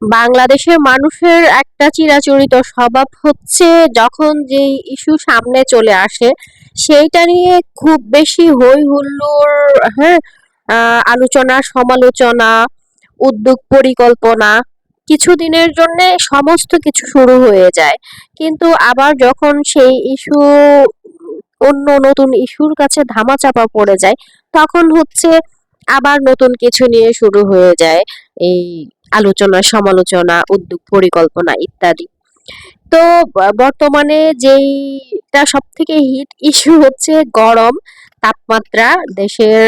বাংলাদেশের মানুষের একটা চিরাচরিত স্বভাব হচ্ছে যখন যেই ইস্যু সামনে চলে আসে সেইটা নিয়ে খুব বেশি হই হুল্লোড়, হ্যাঁ, আলোচনা সমালোচনা, উদ্যোগ পরিকল্পনা কিছুদিনের জন্য সমস্ত কিছু শুরু হয়ে যায়। কিন্তু আবার যখন সেই ইস্যু অন্য নতুন ইস্যুর কাছে ধামাচাপা পড়ে যায় তখন হচ্ছে আবার নতুন কিছু নিয়ে শুরু হয়ে যায় এই আলোচনা সমালোচনা উদ্যোগ পরিকল্পনা ইত্যাদি। তো বর্তমানে যেইটা সব থেকে হিট ইস্যু হচ্ছে গরম তাপমাত্রা। দেশের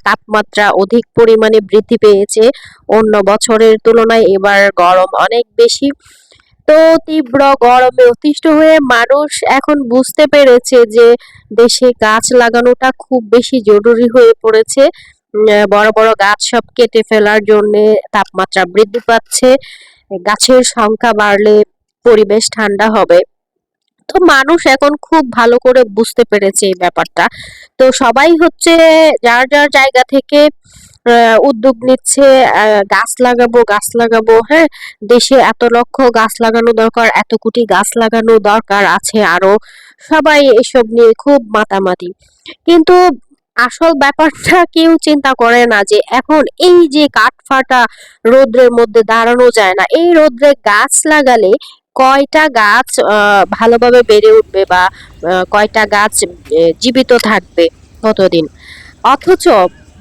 তাপমাত্রা অধিক পরিমাণে বৃদ্ধি পেয়েছে, অন্য বছরের তুলনায় এবার গরম অনেক বেশি। তো তীব্র গরমে অতিষ্ঠ হয়ে মানুষ এখন বুঝতে পেরেছে যে দেশে গাছ লাগানোটা খুব বেশি জরুরি হয়ে পড়েছে। বড় বড় গাছ সব কেটে ফেলার জন্য তাপমাত্রা বৃদ্ধি পাচ্ছে। গাছের সংখ্যা বাড়লে পরিবেশ ঠান্ডা হবে। তো মানুষ এখন খুব ভালো করে বুঝতে পেরেছে এই ব্যাপারটা। তো সবাই হচ্ছে যার যার জায়গা থেকে উদ্যোগ নিচ্ছে, গাছ লাগাবো গাছ লাগাবো, হ্যাঁ, দেশে এত লক্ষ গাছ লাগানো দরকার, এত কোটি গাছ লাগানো দরকার আছে আরো। সবাই এসব নিয়ে খুব মাতামাতি। কিন্তু আসল ব্যাপারটা কেউ চিন্তা করে না যে এখন এই যে কাঠফাটা রোদ্রের মধ্যে দাঁড়ানো যায় না, এই রোদ্রে গাছ লাগালে কয়টা গাছ ভালোভাবে বেড়ে উঠবে বা কয়টা গাছ জীবিত থাকবে কতদিন। অথচ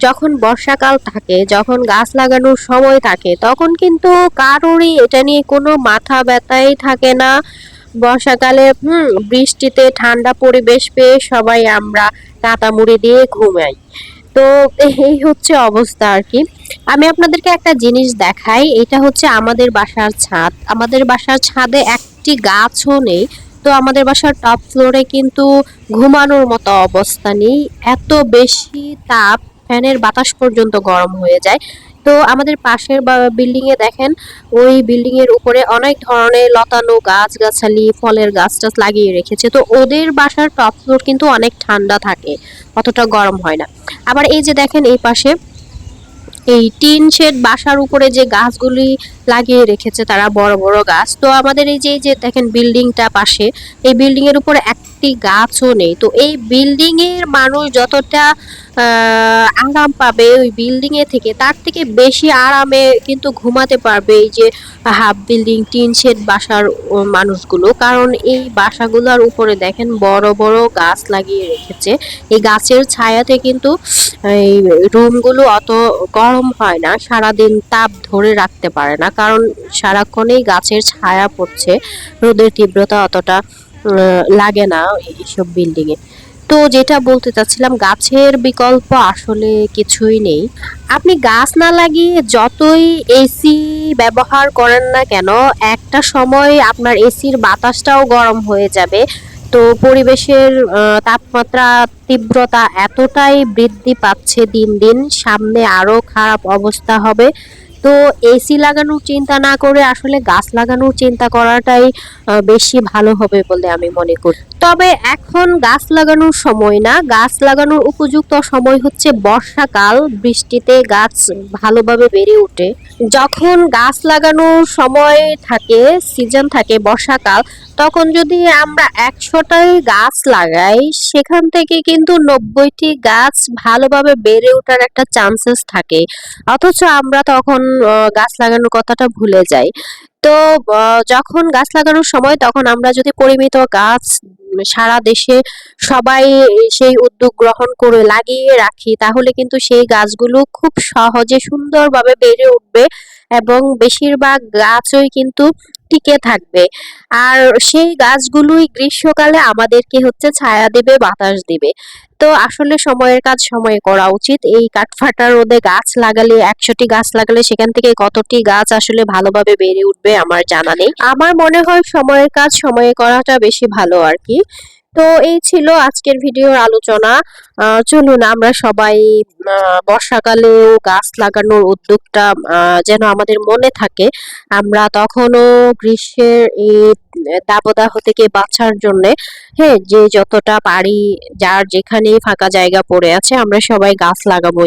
যখন বর্ষাকাল থাকে, যখন গাছ লাগানোর সময় থাকে, তখন কিন্তু কারোরই এটা নিয়ে কোনো মাথা ব্যথাই থাকে না। বর্ষাকালে বৃষ্টিতে ঠান্ডা পরিবেশ পেয়ে সবাই আমরা কাঁথা মুড়ি দিয়ে ঘুমাই। তো এই হচ্ছে অবস্থা আর কি। আমি আপনাদেরকে একটা জিনিস দেখাই, এটা হচ্ছে আমাদের বাসার ছাদ। আমাদের বাসার ছাদে একটি গাছও নেই। তো আমাদের বাসার টপ ফ্লোরে কিন্তু ঘুমানোর মতো অবস্থা নেই, এত বেশি তাপ, ফ্যানের বাতাস পর্যন্ত গরম হয়ে যায়। তো আমাদের পাশের বিল্ডিং এ দেখেন, ওই বিল্ডিং এর উপরে অনেক ধরনের লতানো গাছ গাছালি ফলের গাছ টাছ লাগিয়ে রেখেছে। তো ওদের বাসার টপ ফ্লোর কিন্তু অনেক ঠান্ডা থাকে, অতটা গরম হয় না। আবার এই যে দেখেন এই পাশে এই টিন শেড বাসার উপরে যে গাছগুলি লাগিয়ে রেখেছে তারা, বড় বড় গাছ। তো আমাদের এই যে দেখেন বিল্ডিংটা পাশে, এই বিল্ডিং এর উপরে একটি গাছও নেই। তো এই বিল্ডিং এর মানুষ যতটা আরাম পাবে ওই বিল্ডিং এ থেকে, তার থেকে বেশি আরামে কিন্তু ঘুমাতে পারবে এই যে হাফ বিল্ডিং টিন শেড বাসার মানুষগুলো। কারণ এই বাসাগুলোর উপরে দেখেন বড় বড় গাছ লাগিয়ে রেখেছে। এই গাছের ছায়াতে কিন্তু এই রুমগুলো অত গরম হয় না, সারাদিন তাপ ধরে রাখতে পারে না, কারণ সারাক্ষণেই গাছের ছায়া পড়ছে, রোদের তীব্রতা অতটা লাগে না এইসব বিল্ডিং এ। তো যেটা বলতে চাচ্ছিলাম, গাছের বিকল্প আসলে কিছুই নেই। আপনি গাছ না লাগিয়ে যতই এসি ব্যবহার করেন না কেন, একটা সময় আপনার এসির বাতাসটাও গরম হয়ে যাবে। তো পরিবেশের তাপমাত্রা তীব্রতা এতটাই বৃদ্ধি পাচ্ছে দিন দিন, সামনে আরো খারাপ অবস্থা হবে। তো এসি লাগানোর চিন্তা না করে আসলে গাছ লাগানোর চিন্তা করাটাই বেশি ভালো হবে বলে আমি মনে করি। তবে এখন গাছ লাগানোর সময় না, গাছ লাগানোর উপযুক্ত সময় হচ্ছে বর্ষাকাল। বৃষ্টিতে গাছ ভালোভাবে বেড়ে ওঠে। যখন গাছ লাগানোর সময় থাকে, সিজন থাকে বর্ষাকাল, তখন যদি আমরা 100টাই গাছ লাগাই, সেখান থেকে কিন্তু 90টি গাছ ভালোভাবে বেড়ে ওঠার একটা চান্সেস থাকে। অথচ আমরা তখন গাছ লাগানোর কথাটা ভুলে যাই। তো যখন গাছ লাগানোর সময় তখন আমরা যদি পরিমিত গাছ সারা দেশে সবাই সেই উদ্যোগ গ্রহণ করে লাগিয়ে রাখি, তাহলে কিন্তু সেই গাছগুলো খুব সহজে সুন্দরভাবে বেড়ে উঠবে এবং বেশিরভাগ গাছই কিন্তু টিকে থাকবে। আর সেই গাছগুলোই গ্রীষ্মকালে আমাদেরকে হচ্ছে ছায়া দিবে, বাতাস দিবে। তো আসলে সময়ের কাজ সময়ে করা উচিত। এই কাঠফাটা রোদে গাছ লাগালে, 100টি গাছ লাগালে সেখান থেকে কতটি গাছ আসলে ভালোভাবে বেড়ে উঠবে আমার জানা নেই। আমার মনে হয় সময়ের কাজ সময়ে করাটা বেশি ভালো আর কি। তো এই ছিল আজকের ভিডিওর আলোচনা। চলুন আমরা সবাই বর্ষাকালেও গাছ লাগানোর উদ্যোগটা যেন আমাদের মনে থাকে। আমরা তখনও গ্রীষ্মের এই দাবদাহ থেকে বাঁচার জন্য, হ্যাঁ, যে যতটা পারি, যার যেখানে ফাঁকা জায়গা পড়ে আছে আমরা সবাই গাছ লাগাবো।